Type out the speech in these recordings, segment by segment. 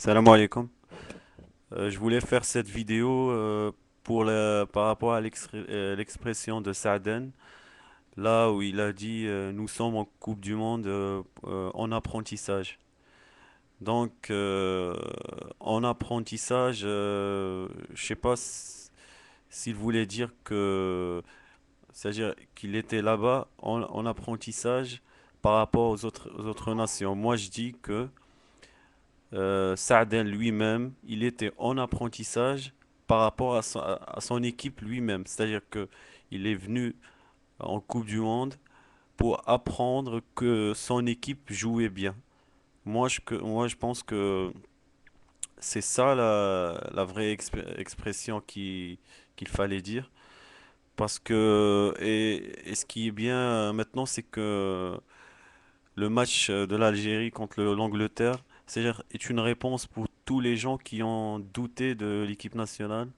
Salam alaikum. Je voulais faire cette vidéo par rapport à l'expression de Saaden, là où il a dit nous sommes en Coupe du Monde en apprentissage. Donc, en apprentissage, je sais pas s'il voulait dire c'est-à-dire qu'il était là-bas en apprentissage par rapport aux autres nations. Moi, je dis que Saaden lui-même, il était en apprentissage par rapport à son équipe lui-même. C'est-à-dire que il est venu en Coupe du Monde pour apprendre que son équipe jouait bien. Moi, je pense que c'est ça la vraie expression qu'il fallait dire. Parce que, et ce qui est bien maintenant, c'est que le match de l'Algérie contre l'Angleterre, c'est-à-dire est une réponse pour tous les gens qui ont douté de l'équipe nationale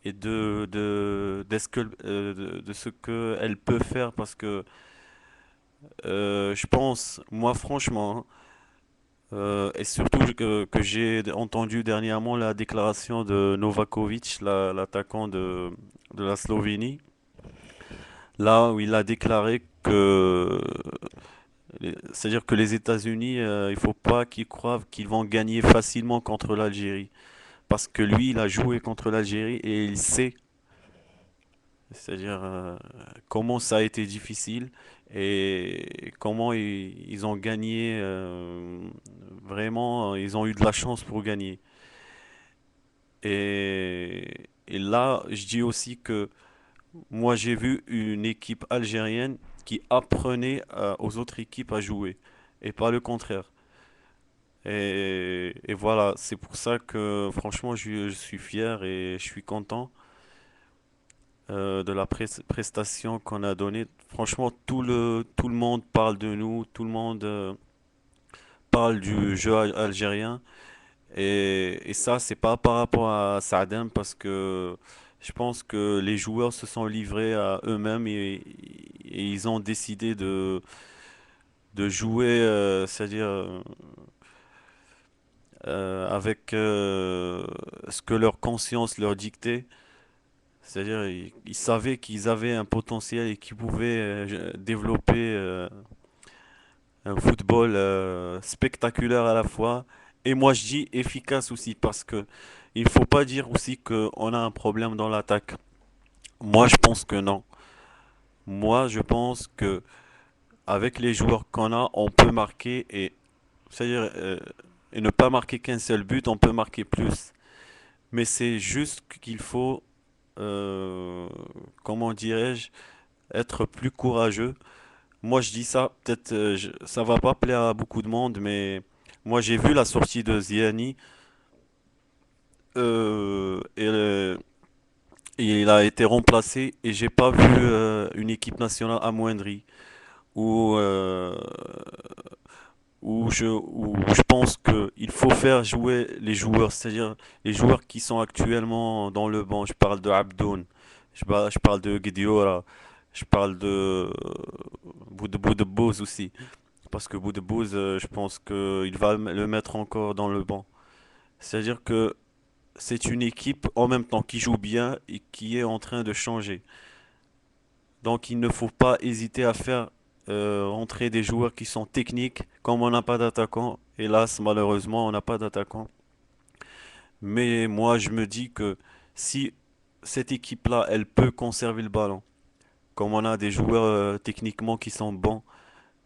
et de ce qu'elle peut faire parce que je pense, moi franchement, et surtout que j'ai entendu dernièrement la déclaration de Novakovic, l'attaquant de la Slovénie, là où il a déclaré que c'est-à-dire que les États-Unis, il faut pas qu'ils croient qu'ils vont gagner facilement contre l'Algérie. Parce que lui, il a joué contre l'Algérie et il sait, c'est-à-dire comment ça a été difficile et comment ils ont gagné. Vraiment, ils ont eu de la chance pour gagner. Et là, je dis aussi que moi, j'ai vu une équipe algérienne qui apprenait aux autres équipes à jouer et pas le contraire. Et voilà, c'est pour ça que franchement, je suis fier et je suis content de la prestation qu'on a donnée. Franchement, tout le monde parle de nous, tout le monde parle du jeu algérien. Et ça, c'est pas par rapport à Saadem parce que je pense que les joueurs se sont livrés à eux-mêmes et ils ont décidé de jouer, c'est-à-dire avec ce que leur conscience leur dictait. C'est-à-dire, ils savaient qu'ils avaient un potentiel et qu'ils pouvaient développer un football spectaculaire à la fois. Et moi, je dis efficace aussi parce que il faut pas dire aussi qu'on a un problème dans l'attaque. Moi, je pense que non. Moi, je pense que avec les joueurs qu'on a, on peut marquer c'est-à-dire et ne pas marquer qu'un seul but, on peut marquer plus. Mais c'est juste qu'il faut, euh, comment dirais-je, être plus courageux. Moi, je dis ça, peut-être ça va pas plaire à beaucoup de monde, mais moi j'ai vu la sortie de Ziani et il a été remplacé et j'ai pas vu une équipe nationale amoindrie où où je pense que il faut faire jouer les joueurs, c'est-à-dire les joueurs qui sont actuellement dans le banc. Je parle de Abdoun, je parle de Guediora, je parle de Boudebouz aussi. Parce que Boudebouz, je pense qu'il va le mettre encore dans le banc. C'est-à-dire que c'est une équipe en même temps qui joue bien et qui est en train de changer. Donc il ne faut pas hésiter à faire entrer des joueurs qui sont techniques, comme on n'a pas d'attaquant. Hélas, malheureusement, on n'a pas d'attaquant. Mais moi, je me dis que si cette équipe-là, elle peut conserver le ballon, comme on a des joueurs techniquement qui sont bons,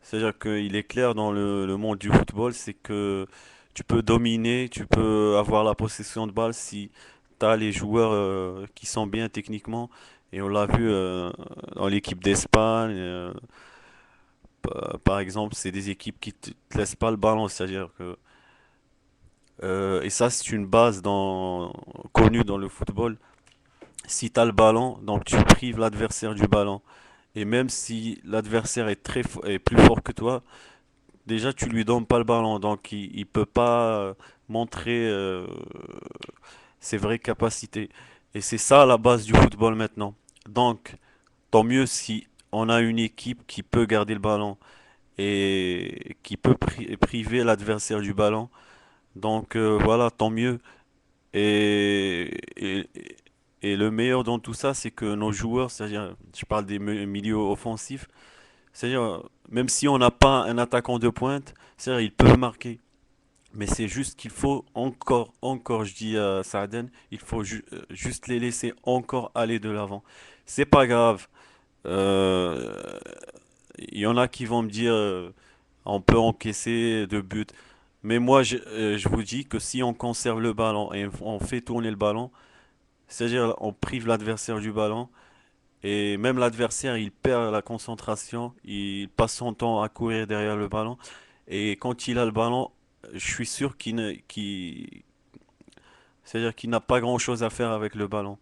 c'est-à-dire qu'il est clair dans le monde du football, c'est que tu peux dominer, tu peux avoir la possession de balle si tu as les joueurs qui sont bien techniquement. Et on l'a vu dans l'équipe d'Espagne. Par exemple, c'est des équipes qui te laissent pas le ballon, c'est-à-dire que et ça c'est une base connue dans le football. Si tu as le ballon, donc tu prives l'adversaire du ballon. Et même si l'adversaire est plus fort que toi, déjà tu lui donnes pas le ballon, donc il peut pas montrer ses vraies capacités. Et c'est ça la base du football maintenant. Donc, tant mieux si on a une équipe qui peut garder le ballon et qui peut priver l'adversaire du ballon. Donc voilà, tant mieux. Et, et, et le meilleur dans tout ça, c'est que nos joueurs, c'est-à-dire, je parle des milieux offensifs, c'est-à-dire, même si on n'a pas un attaquant de pointe, c'est-à-dire, ils peuvent marquer. Mais c'est juste qu'il faut encore, je dis à Saaden, il faut juste les laisser encore aller de l'avant. C'est pas grave. Euh, Il y en a qui vont me dire, on peut encaisser deux buts. Mais moi, je vous dis que si on conserve le ballon et on fait tourner le ballon, c'est-à-dire on prive l'adversaire du ballon, et même l'adversaire, il perd la concentration, il passe son temps à courir derrière le ballon, et quand il a le ballon, je suis sûr c'est-à-dire qu'il n'a pas grand-chose à faire avec le ballon.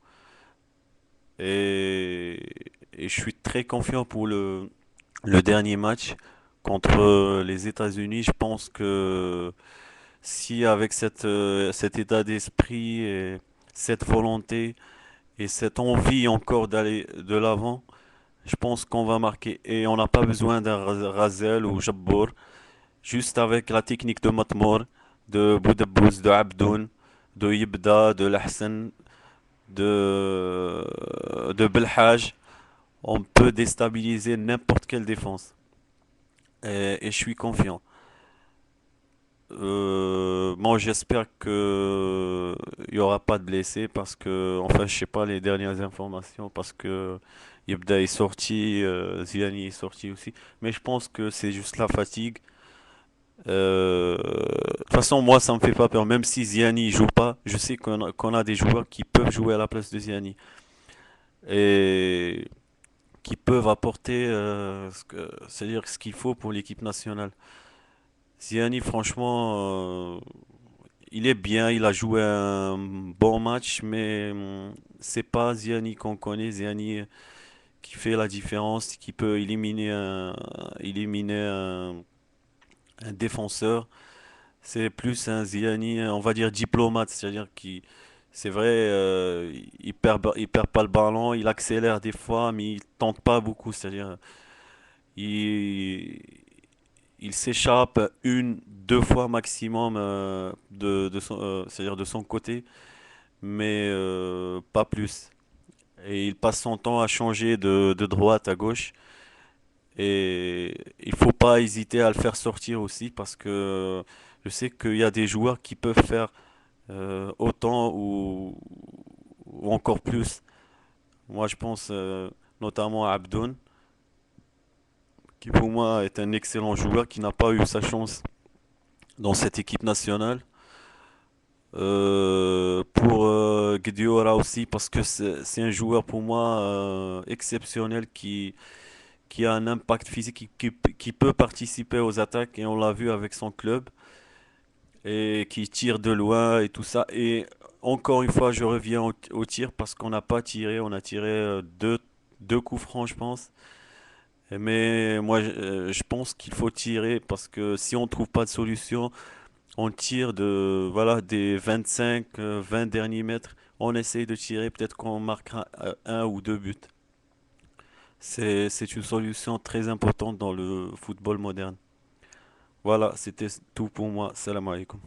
Et, et je suis très confiant pour le dernier match contre les États-Unis. Je pense que si avec cet état d'esprit et cette volonté et cette envie encore d'aller de l'avant, je pense qu'on va marquer. Et on n'a pas besoin d'un Razel ou Jabbour. Juste avec la technique de Matmor, de Boudabouz, de Abdoun, de Yibda, de Lahsen, de Belhaj, on peut déstabiliser n'importe quelle défense. Et je suis confiant. Moi, j'espère que il y aura pas de blessés parce que, enfin, je sais pas les dernières informations parce que Yebda est sorti, Ziani est sorti aussi. Mais je pense que c'est juste la fatigue. De toute façon, moi, ça me fait pas peur. Même si Ziani joue pas, je sais qu'on a des joueurs qui peuvent jouer à la place de Ziani et qui peuvent apporter, c'est-à-dire ce qu'il faut pour l'équipe nationale. Ziani, franchement, il est bien, il a joué un bon match, mais c'est pas Ziani qu'on connaît. Ziani qui fait la différence, qui peut éliminer un défenseur. C'est plus un Ziani, on va dire diplomate, c'est-à-dire qui, c'est vrai, il perd pas le ballon, il accélère des fois, mais il tente pas beaucoup, c'est-à-dire il, il s'échappe une, deux fois maximum c'est-à-dire de son côté, mais pas plus. Et il passe son temps à changer de droite à gauche. Et il faut pas hésiter à le faire sortir aussi parce que je sais qu'il y a des joueurs qui peuvent faire autant ou encore plus. Moi, je pense notamment à Abdoun, qui pour moi est un excellent joueur qui n'a pas eu sa chance dans cette équipe nationale. Pour Guedioura aussi, parce que c'est un joueur pour moi exceptionnel qui a un impact physique, qui peut participer aux attaques, et on l'a vu avec son club, et qui tire de loin et tout ça. Et encore une fois, je reviens au tir parce qu'on n'a pas tiré, on a tiré deux coups francs, je pense. Mais moi, je pense qu'il faut tirer parce que si on trouve pas de solution, on tire voilà, des 25, 20 derniers mètres. On essaye de tirer, peut-être qu'on marquera un ou deux buts. C'est une solution très importante dans le football moderne. Voilà, c'était tout pour moi. Salam alaikum.